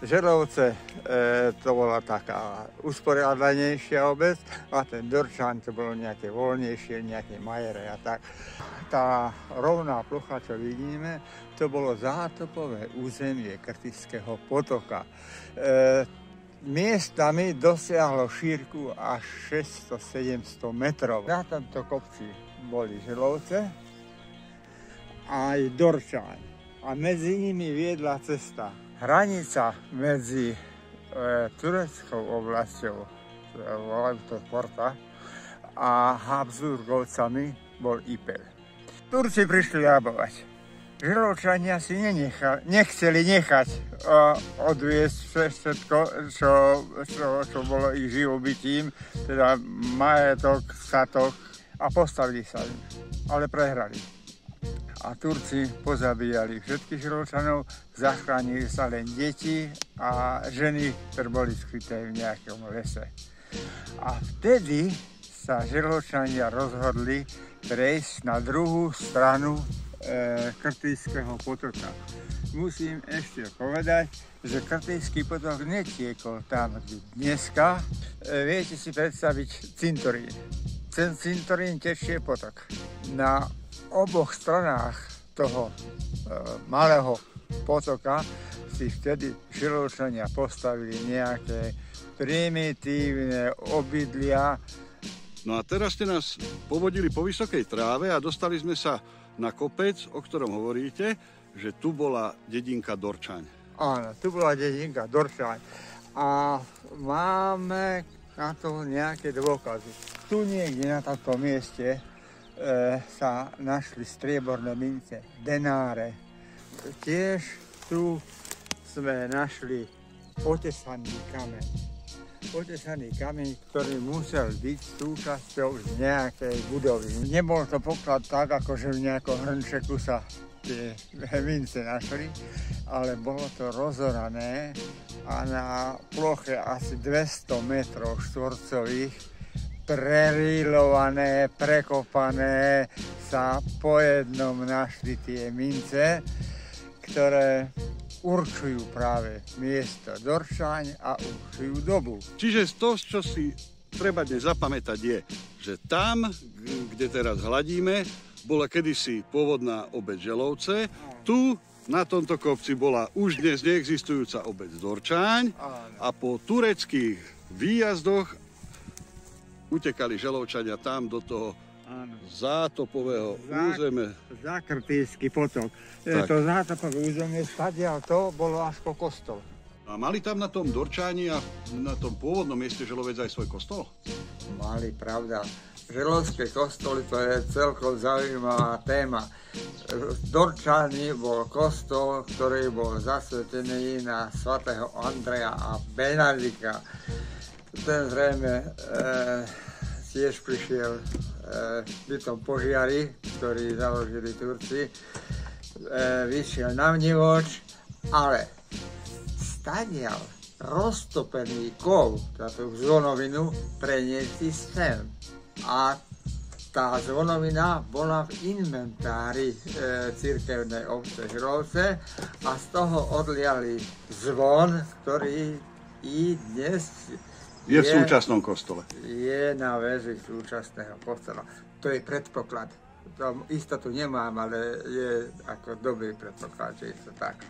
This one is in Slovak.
Želovce to bola taká usporiadanejšia obec a ten Dorčan to bolo nejaké voľnejšie, nejaké majere a tak. Tá rovná plocha, čo vidíme, to bolo zátopové územie Krtického potoka. Miestami dosiahlo šírku až 600-700 metrov. Na tomto kopci boli Želovce a aj Dorčaň. A medzi nimi viedla cesta. Hranica medzi tureckou oblasťou, volajú to Porta, a Habsburgovcami bol Ipel. Turci prišli rabovať. Želovčania si nechceli nechať odviesť všetko, čo bolo ich živobytím, teda majetok, statok, a postavili sa im, ale prehrali. A Turci pozabíjali všetkých Želovčanov, zachránili sa len deti a ženy, ktoré boli skryté v nejakom lese. A vtedy sa Želovčania rozhodli prejsť na druhú stranu Krtického potoka. Musím ešte povedať, že Krtický potok netiekol tam, kde dneska. Viete si predstaviť cintorín. Ten cintorín tečie potok. Na oboch stranách toho malého potoka si vtedy Želovčania postavili nejaké primitívne obydlia. No a teraz ste nás povodili po vysokej tráve a dostali sme sa na kopec, o ktorom hovoríte, že tu bola dedinka Dorčaň. Áno, tu bola dedinka Dorčaň. A máme na to nejaké dôkazy. Tu niekde na tomto mieste sa našli strieborné mince, denáre. Tiež tu sme našli otesaný kameň. Otesaný kameň, ktorý musel byť súčasťou nejakej budovy. Nebol to poklad tak, ako že v nejakom hrnčeku sa tie mince našli, ale bolo to rozorané a na ploche asi 200 metrov štvorcových prerilované, prekopané sa po jednom našli tie mince, ktoré určujú práve miesto Dorčaň a určujú dobu. Čiže to, čo si treba dnes zapamätať je, že tam, kde teraz hľadíme, bola kedysi pôvodná obec Želovce. Tu na tomto kopci bola už dnes neexistujúca obec Dorčaň a po tureckých výjazdoch utekali Želovčania tam do toho zátopového územia. Za Krtický potok. To zátopové územie stadiaľ to bolo až po kostol. A mali tam na tom Dorčáni a na tom pôvodnom mieste Želovec aj svoj kostol? Mali, pravda. Želovské kostoly, to je celkom zaujímavá téma. V Dorčáni bol kostol, ktorý bol zasvetený na svätého Andreja a Benedika. Ten zrejme tiež prišiel v tom požiari, ktorý založili Turci. Vyšiel na vnívoč, ale stadiaľ roztopený kov, táto zvonovinu, preniesli sem. A tá zvonovina bola v inventári cirkevnej obce Želovce a z toho odliali zvon, ktorý i dnes je v súčasnom kostole. Je na väži súčasného kostola. To je predpoklad. Istotu nemám, ale je ako dobrý predpoklad, že je to tak.